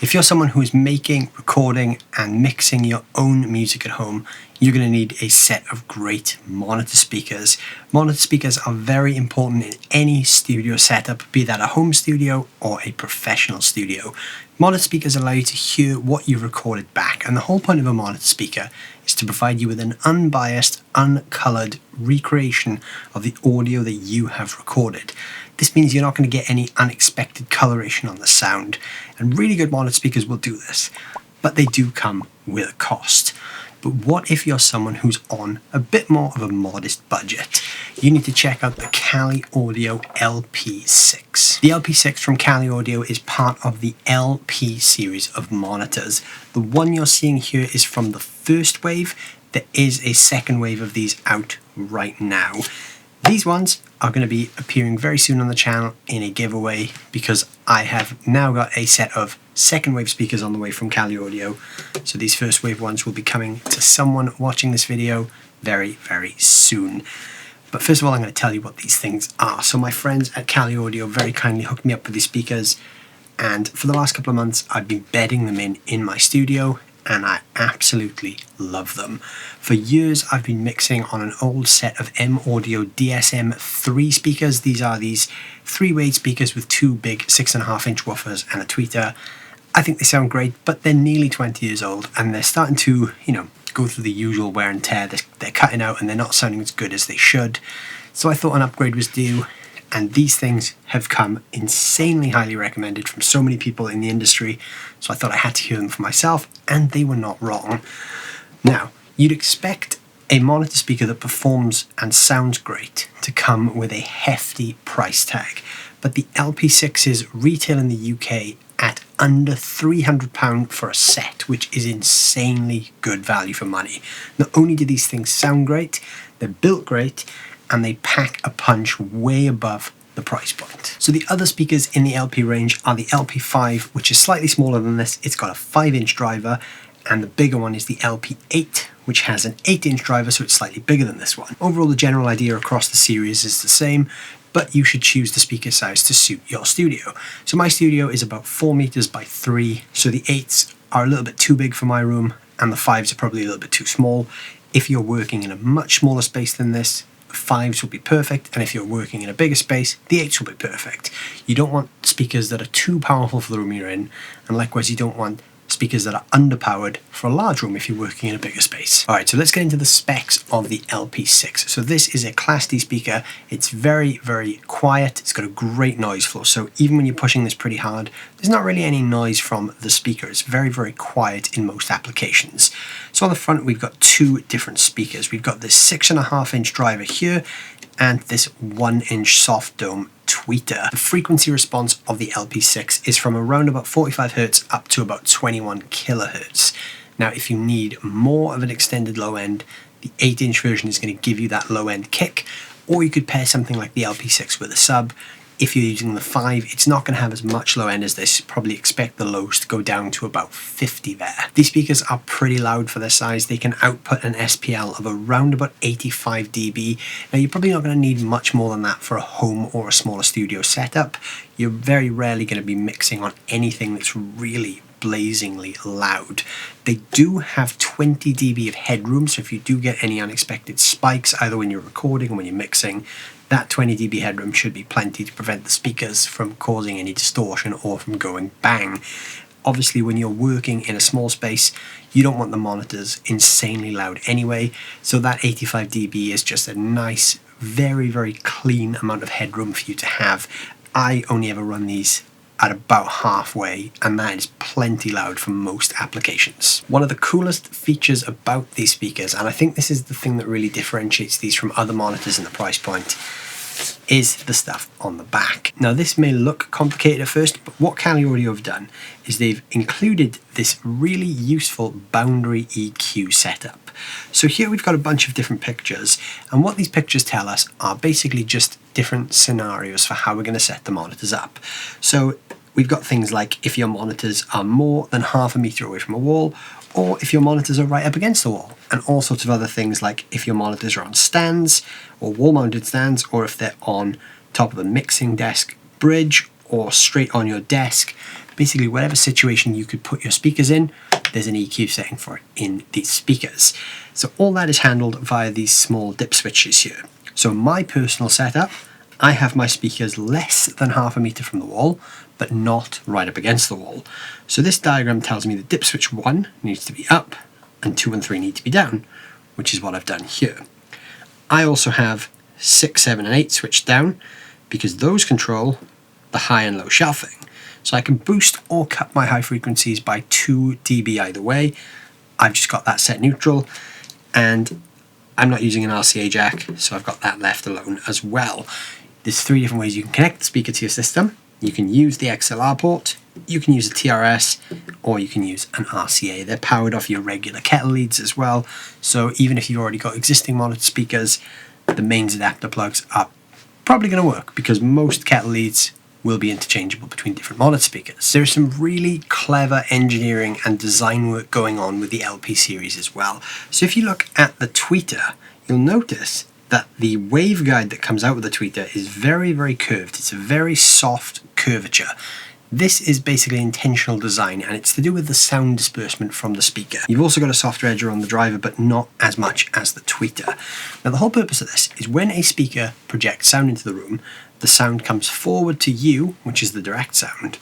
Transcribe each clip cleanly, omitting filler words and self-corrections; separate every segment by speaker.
Speaker 1: If you're someone who is making, recording and mixing your own music at home, you're going to need a set of great monitor speakers. Monitor speakers are very important in any studio setup, be that a home studio or a professional studio. Monitor speakers allow you to hear what you've recorded back, and the whole point of a monitor speaker is to provide you with an unbiased, uncolored recreation of the audio that you have recorded. This means you're not going to get any unexpected coloration on the sound, and really good monitor speakers will do this, but they do come with a cost. But what if you're someone who's on a bit more of a modest budget? You need to check out the Kali Audio LP-6. The LP-6 from Kali Audio is part of the LP series of monitors. The one you're seeing here is from the first wave. There is a second wave of these out right now. These ones are going to be appearing very soon on the channel in a giveaway, because I have now got a set of second wave speakers on the way from Kali Audio. So these first wave ones will be coming to someone watching this video very, very soon. But first of all, I'm going to tell you what these things are. So my friends at Kali Audio very kindly hooked me up with these speakers, and for the last couple of months I've been bedding them in my studio, and I absolutely love them. For years I've been mixing on an old set of M-Audio DSM3 speakers. These are these 3-way speakers with two big 6.5-inch woofers and a tweeter. I think they sound great, but they're nearly 20 years old and they're starting to, go through the usual wear and tear. They're cutting out and they're not sounding as good as they should. So I thought an upgrade was due. And these things have come insanely highly recommended from so many people in the industry, so I thought I had to hear them for myself, and they were not wrong. Now, you'd expect a monitor speaker that performs and sounds great to come with a hefty price tag, but the LP-6s retail in the UK at under £300 for a set, which is insanely good value for money. Not only do these things sound great, they're built great, and they pack a punch way above the price point. So the other speakers in the LP range are the LP-5, which is slightly smaller than this. It's got a 5-inch driver, and the bigger one is the LP-8, which has an 8-inch driver, so it's slightly bigger than this one. Overall, the general idea across the series is the same, but you should choose the speaker size to suit your studio. So my studio is about 4 meters by 3, so the 8s are a little bit too big for my room, and the 5s are probably a little bit too small. If you're working in a much smaller space than this, 5s will be perfect, and if you're working in a bigger space, the 8s will be perfect. You don't want speakers that are too powerful for the room you're in, and likewise you don't want speakers that are underpowered for a large room if you're working in a bigger space. Alright, so let's get into the specs of the LP-6. So this is a Class D speaker. It's very, very quiet. It's got a great noise floor, so even when you're pushing this pretty hard, there's not really any noise from the speaker. It's very, very quiet in most applications. So on the front we've got two different speakers. We've got this 6.5-inch driver here and this 1-inch soft dome tweeter. The frequency response of the LP-6 is from around about 45 Hz up to about 21 kHz. Now if you need more of an extended low end, the 8-inch version is going to give you that low end kick, or you could pair something like the LP-6 with a sub. If you're using the 5, it's not going to have as much low end as this. Probably expect the lows to go down to about 50 there. These speakers are pretty loud for their size. They can output an SPL of around about 85 dB. Now you're probably not going to need much more than that for a home or a smaller studio setup. You're very rarely going to be mixing on anything that's really blazingly loud. They do have 20 dB of headroom, so if you do get any unexpected spikes, either when you're recording or when you're mixing, that 20 dB headroom should be plenty to prevent the speakers from causing any distortion or from going bang. Obviously, when you're working in a small space, you don't want the monitors insanely loud anyway, so that 85 dB is just a nice, very, very clean amount of headroom for you to have. I only ever run these at about halfway, and that is plenty loud for most applications. One of the coolest features about these speakers, and I think this is the thing that really differentiates these from other monitors in the price point, is the stuff on the back. Now this may look complicated at first, but what Kali Audio have done is they've included this really useful boundary EQ setup. So here we've got a bunch of different pictures, and what these pictures tell us are basically just different scenarios for how we're going to set the monitors up. So we've got things like if your monitors are more than half a meter away from a wall, or if your monitors are right up against the wall, and all sorts of other things like if your monitors are on stands or wall-mounted stands, or if they're on top of a mixing desk bridge or straight on your desk. Basically, whatever situation you could put your speakers in, there's an EQ setting for it in these speakers. So all that is handled via these small dip switches here. So my personal setup, I have my speakers less than 1/2 meter from the wall, but not right up against the wall. So this diagram tells me that dip switch 1 needs to be up and 2 and 3 need to be down, which is what I've done here. I also have 6, 7 and 8 switched down because those control the high and low shelving. So I can boost or cut my high frequencies by 2 dB either way. I've just got that set neutral, and I'm not using an RCA jack, so I've got that left alone as well. There's 3 different ways you can connect the speaker to your system. You can use the XLR port, you can use a TRS, or you can use an RCA. They're powered off your regular kettle leads as well, so even if you've already got existing monitor speakers, the mains adapter plugs are probably going to work because most kettle leads will be interchangeable between different monitor speakers. There's some really clever engineering and design work going on with the LP series as well. So if you look at the tweeter, you'll notice that the waveguide that comes out with the tweeter is very, very curved. It's a very soft curvature. This is basically intentional design, and it's to do with the sound disbursement from the speaker. You've also got a softer edger on the driver, but not as much as the tweeter. Now the whole purpose of this is when a speaker projects sound into the room, the sound comes forward to you, which is the direct sound,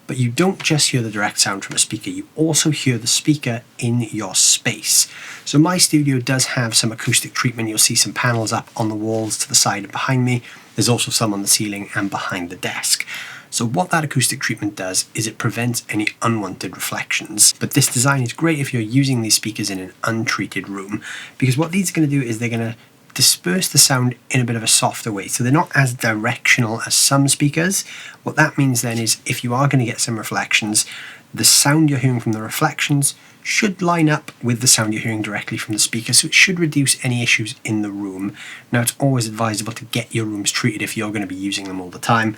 Speaker 1: but you don't just hear the direct sound from a speaker, you also hear the speaker in your space. So my studio does have some acoustic treatment. You'll see some panels up on the walls to the side and behind me. There's also some on the ceiling and behind the desk. So what that acoustic treatment does is it prevents any unwanted reflections. But this design is great if you're using these speakers in an untreated room, because what these are going to do is they're going to disperse the sound in a bit of a softer way. So they're not as directional as some speakers. What that means then is if you are going to get some reflections, the sound you're hearing from the reflections should line up with the sound you're hearing directly from the speaker, so it should reduce any issues in the room. Now it's always advisable to get your rooms treated if you're going to be using them all the time,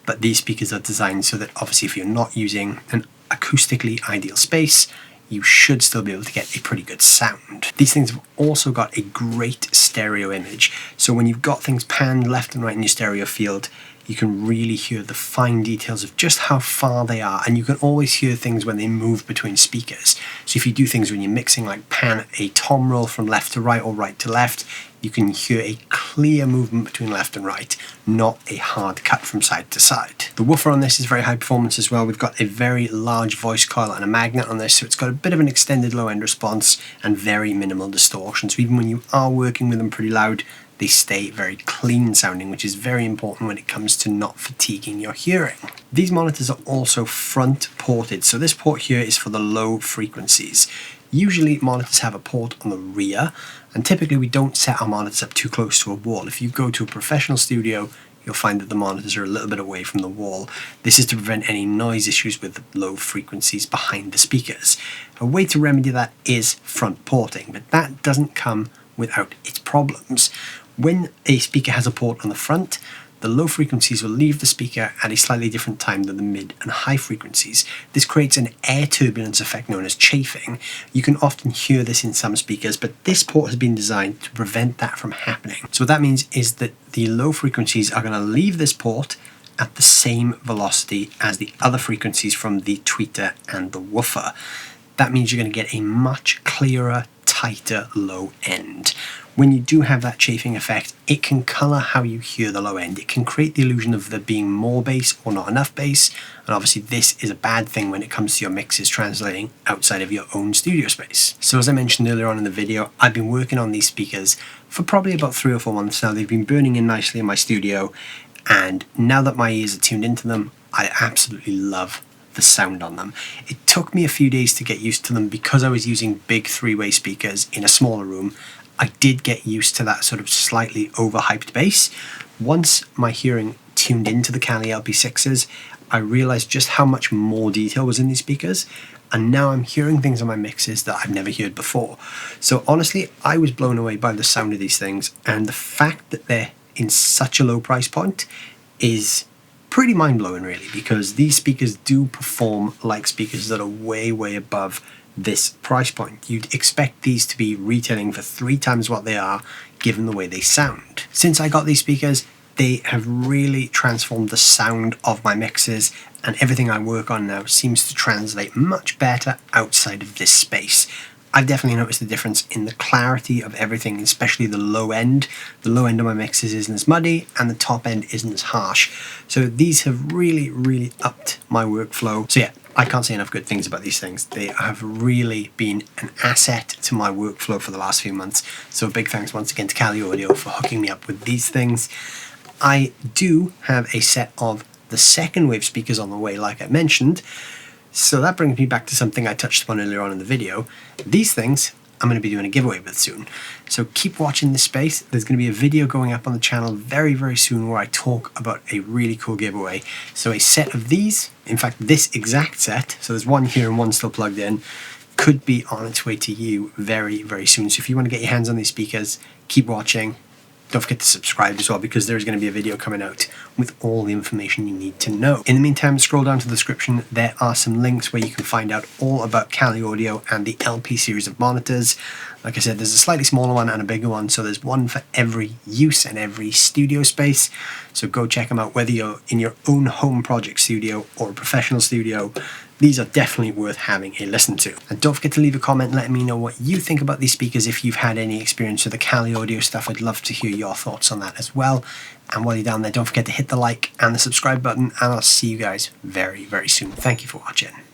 Speaker 1: but these speakers are designed so that obviously if you're not using an acoustically ideal space, you should still be able to get a pretty good sound. These things have also got a great stereo image, so when you've got things panned left and right in your stereo field, you can really hear the fine details of just how far they are, and you can always hear things when they move between speakers. So if you do things when you're mixing, like pan a tom roll from left to right or right to left, you can hear a clear movement between left and right, not a hard cut from side to side. The woofer on this is very high performance as well. We've got a very large voice coil and a magnet on this, so it's got a bit of an extended low end response and very minimal distortion. So even when you are working with them pretty loud, they stay very clean sounding, which is very important when it comes to not fatiguing your hearing. These monitors are also front ported, so this port here is for the low frequencies. Usually monitors have a port on the rear, and typically we don't set our monitors up too close to a wall. If you go to a professional studio, you'll find that the monitors are a little bit away from the wall. This is to prevent any noise issues with the low frequencies behind the speakers. A way to remedy that is front porting, but that doesn't come without its problems. When a speaker has a port on the front, the low frequencies will leave the speaker at a slightly different time than the mid and high frequencies. This creates an air turbulence effect known as chafing. You can often hear this in some speakers, but this port has been designed to prevent that from happening. So what that means is that the low frequencies are going to leave this port at the same velocity as the other frequencies from the tweeter and the woofer. That means you're going to get a much clearer, tighter low end. When you do have that chafing effect, it can colour how you hear the low end. It can create the illusion of there being more bass or not enough bass, and obviously this is a bad thing when it comes to your mixes translating outside of your own studio space. So as I mentioned earlier on in the video, I've been working on these speakers for probably about 3 or 4 months now. They've been burning in nicely in my studio, and now that my ears are tuned into them, I absolutely love the sound on them. It took me a few days to get used to them because I was using big 3-way speakers in a smaller room. I did get used to that sort of slightly overhyped bass. Once my hearing tuned into the Cali LP-6s, I realized just how much more detail was in these speakers, and now I'm hearing things on my mixes that I've never heard before. So honestly, I was blown away by the sound of these things, and the fact that they're in such a low price point is pretty mind-blowing really, because these speakers do perform like speakers that are way, way above this price point. You'd expect these to be retailing for 3 times what they are, given the way they sound. Since I got these speakers, they have really transformed the sound of my mixes, and everything I work on now seems to translate much better outside of this space. I've definitely noticed the difference in the clarity of everything, especially the low end. The low end of my mixes isn't as muddy and the top end isn't as harsh. So these have really upped my workflow. So yeah, I can't say enough good things about these things. They have really been an asset to my workflow for the last few months. So big thanks once again to Cali Audio for hooking me up with these things. I do have a set of the second wave speakers on the way, like I mentioned. So that brings me back to something I touched upon earlier on in the video. These things I'm going to be doing a giveaway with soon. So keep watching this space. There's going to be a video going up on the channel very soon where I talk about a really cool giveaway. So a set of these, in fact this exact set, so there's one here and one still plugged in, could be on its way to you very soon. So if you want to get your hands on these speakers, keep watching. Don't forget to subscribe as well, because there's going to be a video coming out with all the information you need to know. In the meantime, scroll down to the description. There are some links where you can find out all about Cali Audio and the LP series of monitors. Like I said, there's a slightly smaller one and a bigger one, so there's one for every use and every studio space. So go check them out, whether you're in your own home project studio or a professional studio. These are definitely worth having a listen to. And don't forget to leave a comment letting me know what you think about these speakers. If you've had any experience with the Cali Audio stuff, I'd love to hear your thoughts on that as well. And while you're down there, don't forget to hit the like and the subscribe button, and I'll see you guys very soon. Thank you for watching.